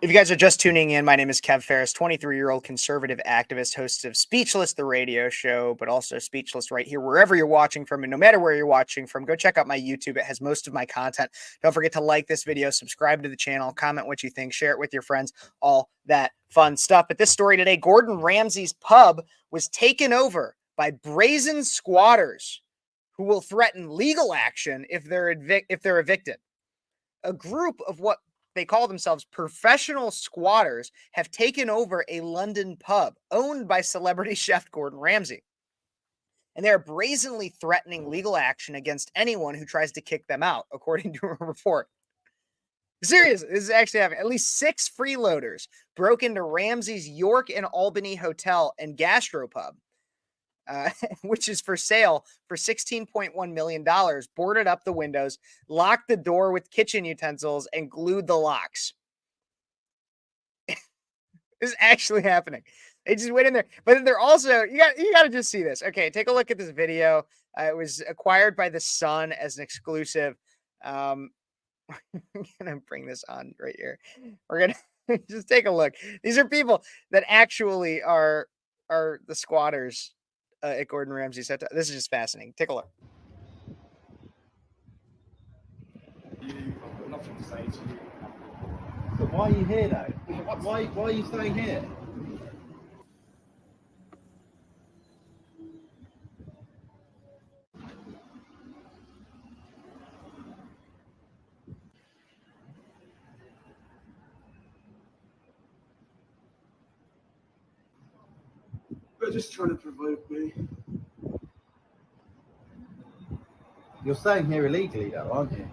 If you guys are just tuning in, my name is Phares, 23-year-old conservative activist, host of Speechless, the radio show, but also Speechless right here, wherever you're watching from, and no matter where you're watching from, go check out my YouTube. It has most of my content. Don't forget to like this video, subscribe to the channel, comment what you think, share it with your friends, all that fun stuff. But this story today, Gordon Ramsay's pub was taken over by brazen squatters who will threaten legal action if they're evicted. A group of what they call themselves professional squatters have taken over a London pub owned by celebrity chef Gordon Ramsay. And they are brazenly threatening legal action against anyone who tries to kick them out, according to a report. Serious, this is actually happening. At least 6 freeloaders broke into Ramsay's York and Albany hotel and gastropub, which is for sale for $16.1 million, boarded up the windows, locked the door with kitchen utensils, and glued the locks. This is actually happening. They just went in there. But then they're also, you got to just see this. Okay, take a look at this video. It was acquired by The Sun as an exclusive. I'm going to bring this on right here. We're going to just take a look. These are people that actually are the squatters at Gordon Ramsay's hotel. This is just fascinating. Take a look. I've got nothing to say to you. But why are you here though? Why are you staying here? They're just trying to provoke me. You're staying here illegally though, aren't you?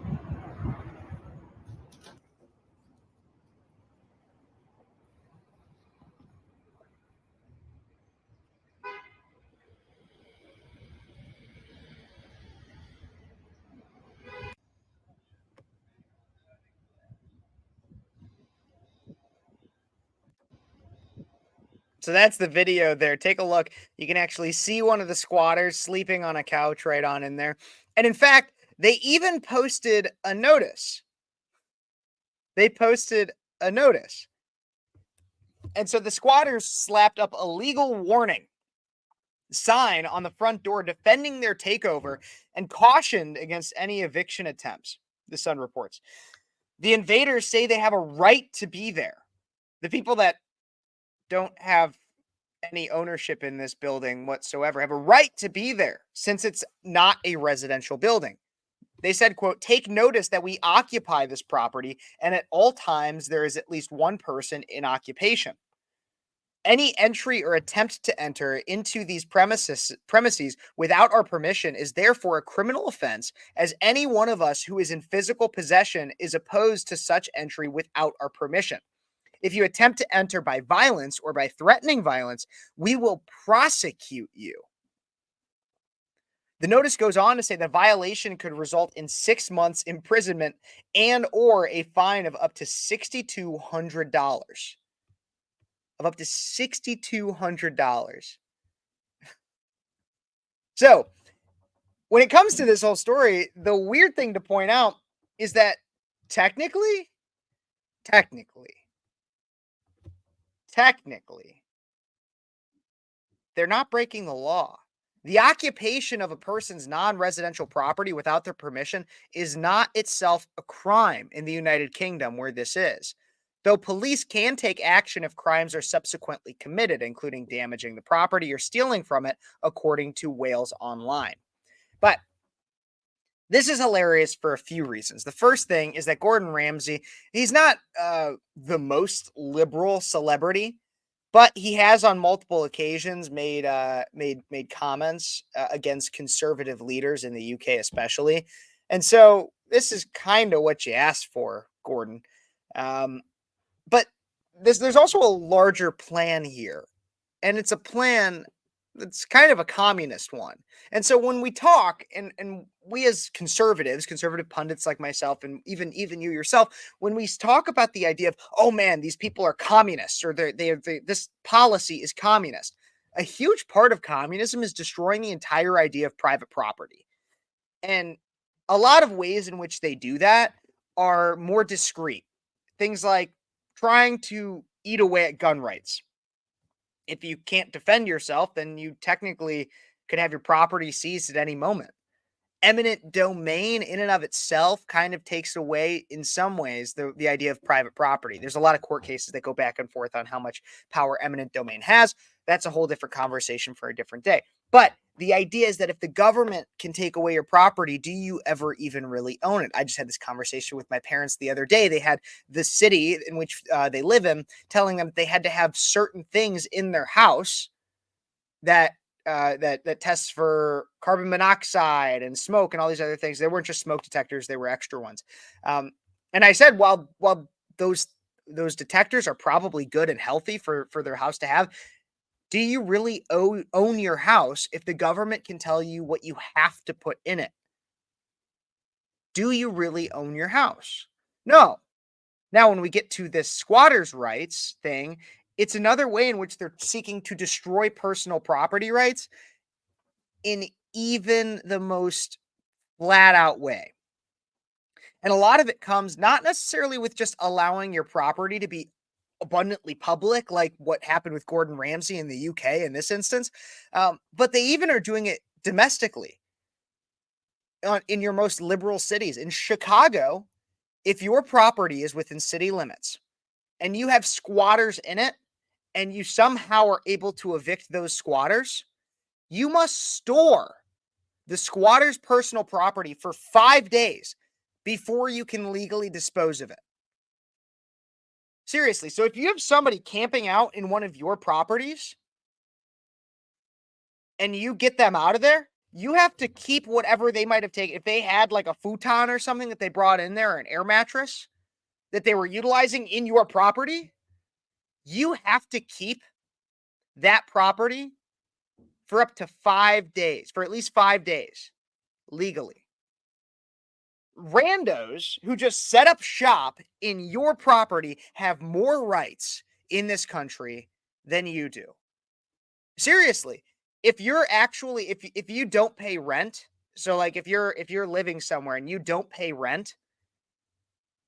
So that's the video there. Take a look. You can actually see one of the squatters sleeping on a couch right on in there. And in fact, they even posted a notice. And so the squatters slapped up a legal warning sign on the front door defending their takeover and cautioned against any eviction attempts, the Sun reports. The invaders say they have a right to be there. The people that don't have any ownership in this building whatsoever have a right to be there since it's not a residential building. They said, quote, "Take notice that we occupy this property and at all times there is at least one person in occupation. Any entry or attempt to enter into these premises without our permission is therefore a criminal offense, as any one of us who is in physical possession is opposed to such entry without our permission. If you attempt to enter by violence or by threatening violence, we will prosecute you." The notice goes on to say that violation could result in 6 months imprisonment and or a fine of up to $6,200. So, when it comes to this whole story, the weird thing to point out is that technically, they're not breaking the law. The occupation of a person's non-residential property without their permission is not itself a crime in the United Kingdom, where this is, though police can take action if crimes are subsequently committed, including damaging the property or stealing from it, according to Wales Online. But this is hilarious for a few reasons. The first thing is that Gordon Ramsay, he's not the most liberal celebrity, but he has on multiple occasions made comments against conservative leaders in the UK, especially. And so this is kind of what you asked for, Gordon. But there's also a larger plan here, and it's a plan that's kind of a communist one. And so when we talk, and we as conservatives, conservative pundits like myself, and even you yourself, when we talk about the idea of, oh man, these people are communists, or this policy is communist, a huge part of communism is destroying the entire idea of private property. And a lot of ways in which they do that are more discreet. Things like trying to eat away at gun rights. If you can't defend yourself, then you technically could have your property seized at any moment. Eminent domain in and of itself kind of takes away in some ways the idea of private property. There's a lot of court cases that go back and forth on how much power eminent domain has. That's a whole different conversation for a different day. But the idea is that if the government can take away your property, do you ever even really own it? I just had this conversation with my parents the other day. They had the city in which they live in telling them they had to have certain things in their house that that tests for carbon monoxide and smoke and all these other things. They weren't just smoke detectors; they were extra ones. And I said, while those detectors are probably good and healthy for their house to have, do you really own your house if the government can tell you what you have to put in it? Do you really own your house? No. Now, when we get to this squatters' rights thing, it's another way in which they're seeking to destroy personal property rights in even the most flat out way. And a lot of it comes not necessarily with just allowing your property to be abundantly public, like what happened with Gordon Ramsay in the UK in this instance, but they even are doing it domestically in your most liberal cities. In Chicago, if your property is within city limits and you have squatters in it, and you somehow are able to evict those squatters, you must store the squatter's personal property for 5 days before you can legally dispose of it. Seriously, so if you have somebody camping out in one of your properties and you get them out of there, you have to keep whatever they might have taken. If they had like a futon or something that they brought in there, or an air mattress that they were utilizing in your property, you have to keep that property for up to 5 days, for at least 5 days, legally. Randos who just set up shop in your property have more rights in this country than you do. Seriously, if you're actually if you don't pay rent, so like if you're living somewhere and you don't pay rent,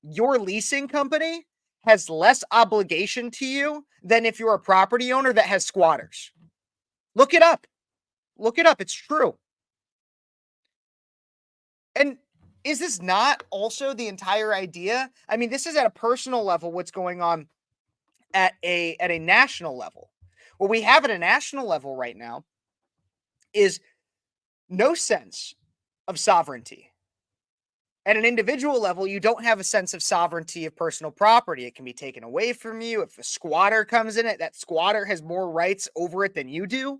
your leasing company has less obligation to you than if you're a property owner that has squatters. Look it up. Look it up. It's true. And is this not also the entire idea? I mean, this is at a personal level what's going on at a national level. What we have at a national level right now is no sense of sovereignty. At an individual level, you don't have a sense of sovereignty of personal property. It can be taken away from you. If a squatter comes in it, that squatter has more rights over it than you do.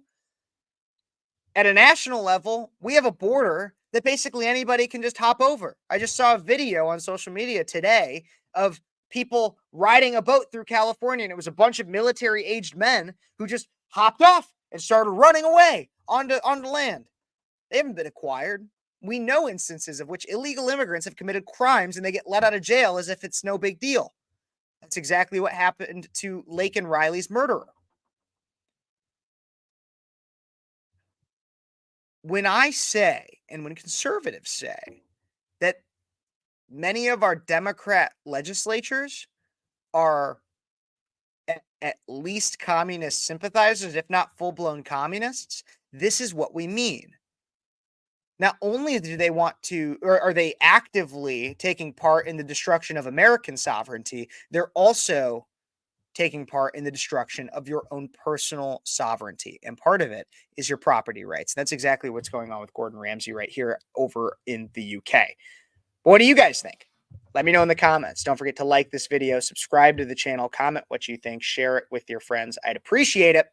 At a national level, we have a border that basically anybody can just hop over. I just saw a video on social media today of people riding a boat through California, and it was a bunch of military-aged men who just hopped off and started running away onto land. They haven't been acquired. We know instances of which illegal immigrants have committed crimes and they get let out of jail as if it's no big deal. That's exactly what happened to Laken Riley's murderer. When I say, and when conservatives say, that many of our Democrat legislatures are at least communist sympathizers, if not full-blown communists, this is what we mean. Not only do they want to, or are they actively taking part in the destruction of American sovereignty, they're also taking part in the destruction of your own personal sovereignty. And part of it is your property rights. That's exactly what's going on with Gordon Ramsay right here over in the UK. But what do you guys think? Let me know in the comments. Don't forget to like this video, subscribe to the channel, comment what you think, share it with your friends. I'd appreciate it.